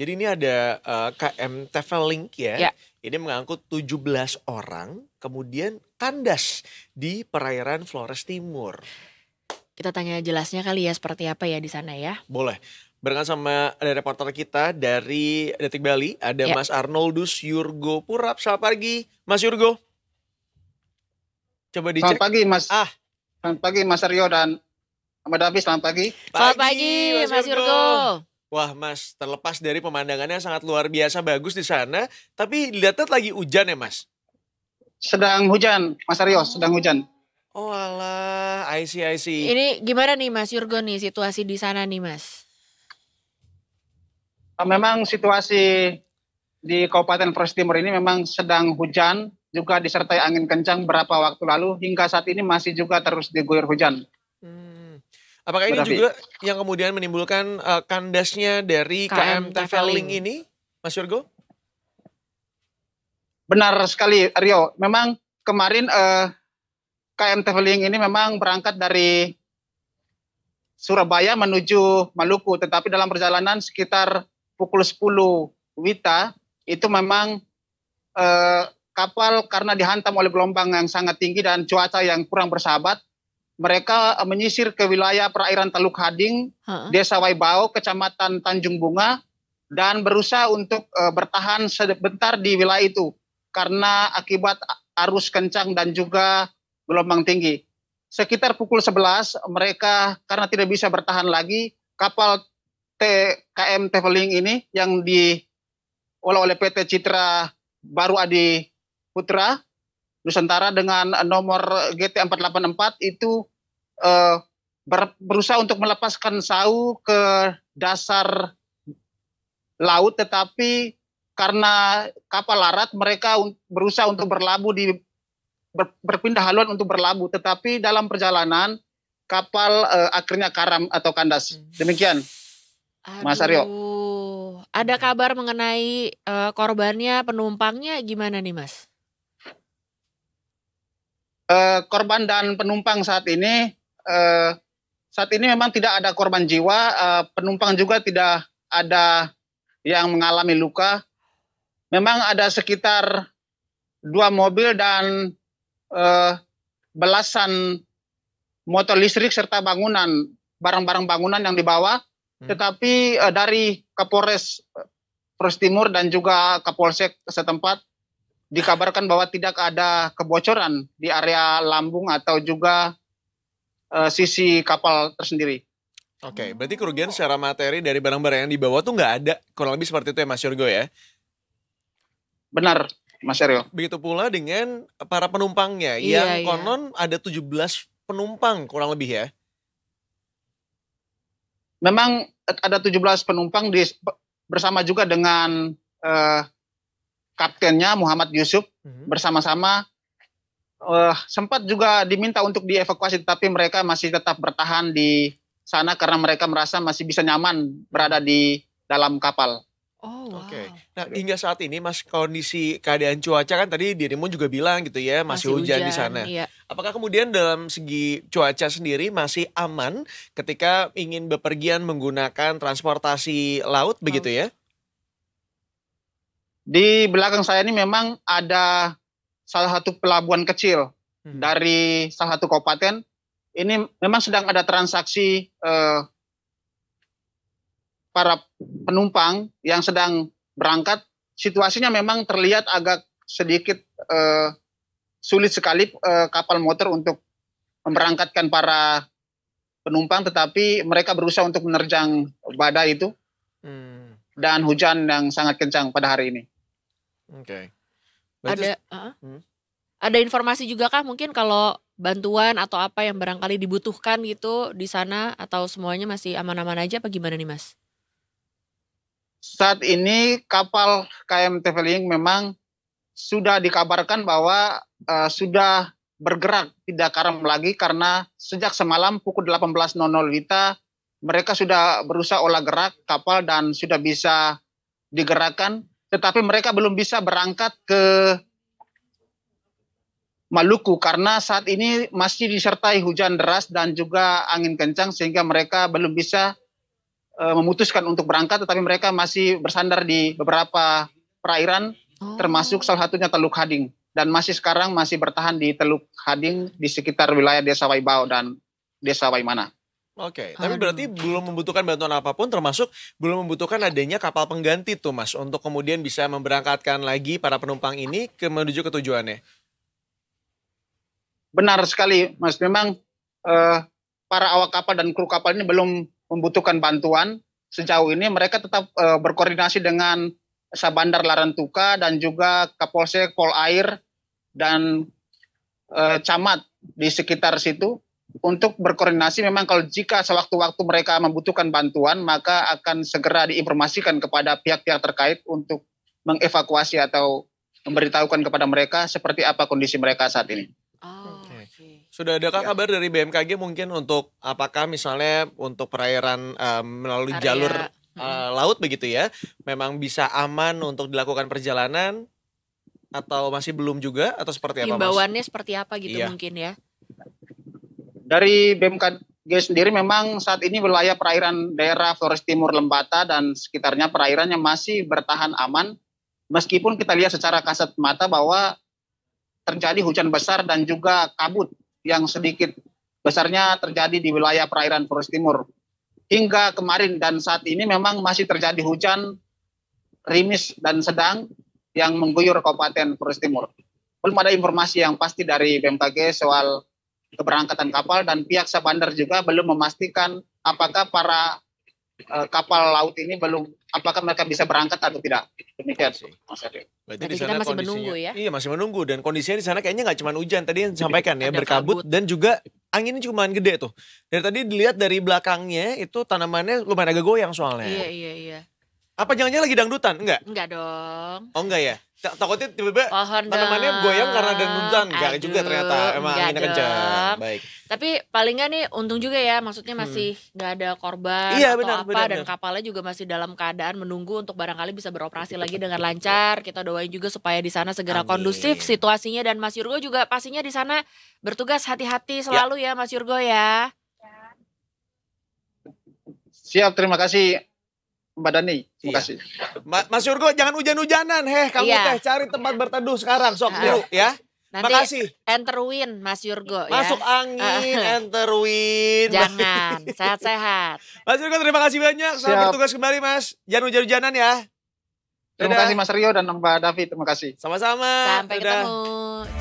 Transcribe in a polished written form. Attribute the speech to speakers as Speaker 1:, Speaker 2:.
Speaker 1: Jadi ini ada KM Travelink ya.
Speaker 2: Ya.
Speaker 1: Ini mengangkut 17 orang, kemudian kandas di perairan Flores Timur.
Speaker 2: Kita tanya jelasnya kali ya seperti apa ya di sana ya.
Speaker 1: Boleh. Barengan sama ada reporter kita dari Detik Bali, ada
Speaker 2: Ya.
Speaker 1: Mas Arnoldus Yurgo Purap. Selamat pagi, Mas Yurgo. Coba dicek.
Speaker 3: Selamat pagi Mas.
Speaker 1: Ah.
Speaker 3: Selamat pagi Mas Aryo dan Ahmad Hafiz, selamat pagi.
Speaker 2: Selamat pagi Mas Yurgo.
Speaker 1: Wah Mas, terlepas dari pemandangannya sangat luar biasa bagus di sana, tapi dilihat lagi hujan ya Mas?
Speaker 3: Sedang hujan Mas Aryo, sedang hujan.
Speaker 1: Oh alah, I see.
Speaker 2: Ini gimana nih Mas Yurgo nih situasi di sana nih Mas?
Speaker 3: Memang situasi di Kabupaten Flores Timur ini memang sedang hujan, juga disertai angin kencang beberapa waktu lalu, hingga saat ini masih juga terus diguyur hujan.
Speaker 1: Apakah ini
Speaker 3: Berarti
Speaker 1: juga yang kemudian menimbulkan kandasnya dari KM Travelink ini, Mas Yurgo?
Speaker 3: Benar sekali Aryo, memang kemarin KM Travelink ini memang berangkat dari Surabaya menuju Maluku, tetapi dalam perjalanan sekitar pukul 10 WITA itu memang kapal karena dihantam oleh gelombang yang sangat tinggi dan cuaca yang kurang bersahabat, mereka menyisir ke wilayah perairan Teluk Hading, Desa Waibao, Kecamatan Tanjung Bunga, dan berusaha untuk bertahan sebentar di wilayah itu karena akibat arus kencang dan juga gelombang tinggi. Sekitar pukul 11 mereka karena tidak bisa bertahan lagi, kapal KM Travelink ini yang diolah oleh PT Citra Baru Adi Putra Nusantara dengan nomor GT 484 itu berusaha untuk melepaskan sau ke dasar laut, tetapi karena kapal larat mereka berusaha untuk berlabuh berpindah haluan untuk berlabuh, tetapi dalam perjalanan kapal akhirnya karam atau kandas. Demikian. Mas Aryo.
Speaker 2: Ada kabar mengenai korbannya, penumpangnya gimana nih Mas?
Speaker 3: Korban dan penumpang saat ini memang tidak ada korban jiwa, penumpang juga tidak ada yang mengalami luka. Memang ada sekitar 2 mobil dan belasan motor listrik serta barang-barang bangunan yang dibawa. Tetapi dari Kapolres Flores Timur dan juga Kapolsek setempat dikabarkan bahwa tidak ada kebocoran di area lambung atau juga sisi kapal tersendiri.
Speaker 1: Oke, berarti kerugian secara materi dari barang-barang yang dibawa tuh nggak ada, kurang lebih seperti itu ya Mas Yurgo ya?
Speaker 3: Benar Mas Aryo.
Speaker 1: Begitu pula dengan para penumpangnya, yang konon ada 17 penumpang kurang lebih ya?
Speaker 3: Memang ada 17 penumpang bersama juga dengan kaptennya Muhammad Yusuf, bersama-sama sempat juga diminta untuk dievakuasi, tapi mereka masih tetap bertahan di sana karena mereka merasa masih bisa nyaman berada di dalam kapal.
Speaker 2: Oh, wow.
Speaker 1: Oke. Nah, hingga saat ini Mas, kondisi keadaan cuaca kan tadi dirimu juga bilang gitu ya, masih hujan di sana.
Speaker 2: Iya.
Speaker 1: Apakah kemudian dalam segi cuaca sendiri masih aman ketika ingin bepergian menggunakan transportasi laut begitu ya?
Speaker 3: Di belakang saya ini memang ada salah satu pelabuhan kecil dari salah satu kabupaten. Ini memang sedang ada transaksi para penumpang yang sedang berangkat. Situasinya memang terlihat agak sedikit sulit sekali kapal motor untuk memberangkatkan para penumpang, tetapi mereka berusaha untuk menerjang badai itu dan hujan yang sangat kencang pada hari ini.
Speaker 1: Oke.
Speaker 2: Ada informasi juga kah mungkin kalau bantuan atau apa yang barangkali dibutuhkan gitu di sana, atau semuanya masih aman-aman aja apa gimana nih Mas?
Speaker 3: Saat ini kapal KM Travelink memang sudah dikabarkan bahwa sudah bergerak, tidak karam lagi karena sejak semalam pukul 18.00 WITA mereka sudah berusaha olah gerak kapal dan sudah bisa digerakkan, tetapi mereka belum bisa berangkat ke Maluku karena saat ini masih disertai hujan deras dan juga angin kencang sehingga mereka belum bisa memutuskan untuk berangkat, tetapi mereka masih bersandar di beberapa perairan, termasuk salah satunya Teluk Hading. Dan sekarang masih bertahan di Teluk Hading di sekitar wilayah Desa Waibao dan Desa Waimana.
Speaker 1: Oke, tapi berarti belum membutuhkan bantuan apapun, termasuk belum membutuhkan adanya kapal pengganti tuh Mas, untuk kemudian bisa memberangkatkan lagi para penumpang ini menuju ke tujuannya.
Speaker 3: Benar sekali, Mas. Memang para awak kapal dan kru kapal ini belum membutuhkan bantuan. Sejauh ini mereka tetap berkoordinasi dengan Sabandar Larantuka dan juga Kapolsek Polair dan camat di sekitar situ untuk berkoordinasi. Memang kalau jika sewaktu-waktu mereka membutuhkan bantuan, maka akan segera diinformasikan kepada pihak-pihak terkait untuk mengevakuasi atau memberitahukan kepada mereka seperti apa kondisi mereka saat ini.
Speaker 1: Sudah adakah kabar dari BMKG mungkin untuk apakah misalnya untuk perairan melalui jalur laut begitu ya, memang bisa aman untuk dilakukan perjalanan atau masih belum juga atau seperti apa Mas?
Speaker 2: Himbauannya seperti apa gitu mungkin ya?
Speaker 3: Dari BMKG sendiri memang saat ini wilayah perairan daerah Flores Timur Lembata dan sekitarnya perairannya masih bertahan aman, meskipun kita lihat secara kasat mata bahwa terjadi hujan besar dan juga kabut yang sedikit besarnya terjadi di wilayah perairan Flores Timur. Hingga kemarin dan saat ini memang masih terjadi hujan rimis dan sedang yang mengguyur Kabupaten Flores Timur. Belum ada informasi yang pasti dari BMKG soal keberangkatan kapal, dan pihak Sabandar juga belum memastikan apakah para kapal laut ini apakah mereka bisa berangkat atau tidak. Demikian Mas Adi.
Speaker 1: Berarti
Speaker 2: di sana masih menunggu ya?
Speaker 1: Iya, masih menunggu, dan kondisinya di sana kayaknya nggak cuma hujan tadi yang disampaikan ya, berkabut dan juga anginnya cuma gede tuh. Dari tadi dilihat dari belakangnya itu tanamannya lumayan agak goyang soalnya.
Speaker 2: Iya.
Speaker 1: Apa jangan-jangan lagi dangdutan? Enggak?
Speaker 2: Enggak dong.
Speaker 1: Oh enggak ya? Takutnya tiba-tiba
Speaker 2: Pohon
Speaker 1: tanamannya
Speaker 2: dong.
Speaker 1: goyang karena dangdutan. Enggak juga ternyata, emang
Speaker 2: enggak
Speaker 1: anginnya kencang. Baik.
Speaker 2: Tapi paling nggak nih untung juga ya, maksudnya masih nggak ada korban
Speaker 1: Iya,
Speaker 2: atau
Speaker 1: benar,
Speaker 2: apa,
Speaker 1: benar,
Speaker 2: dan
Speaker 1: benar.
Speaker 2: kapalnya juga masih dalam keadaan menunggu untuk barangkali bisa beroperasi lagi dengan lancar. Kita doain juga supaya di sana segera
Speaker 1: Amin.
Speaker 2: kondusif situasinya, dan Mas Yurgo juga pastinya di sana bertugas hati-hati selalu ya Mas Yurgo ya.
Speaker 3: Siap, terima kasih Mbak Dani. Terima
Speaker 1: Iya.
Speaker 3: kasih.
Speaker 1: Mas Yurgo jangan hujan-hujanan. Kamu
Speaker 2: Iya.
Speaker 1: teh cari tempat berteduh sekarang sok dulu ya.
Speaker 2: Nanti
Speaker 1: Makasih.
Speaker 2: enter win Mas Yurgo ya.
Speaker 1: Masuk angin, enter win.
Speaker 2: Jangan, sehat-sehat.
Speaker 1: Mas Yurgo terima kasih banyak. Selamat
Speaker 3: Siap.
Speaker 1: bertugas kembali Mas. Jangan hujan-hujanan ya.
Speaker 3: Terima
Speaker 1: Dadah.
Speaker 3: kasih Mas Rio dan Mbak David. Terima kasih.
Speaker 1: Sama-sama.
Speaker 2: Sampai
Speaker 1: Dadah.
Speaker 2: ketemu.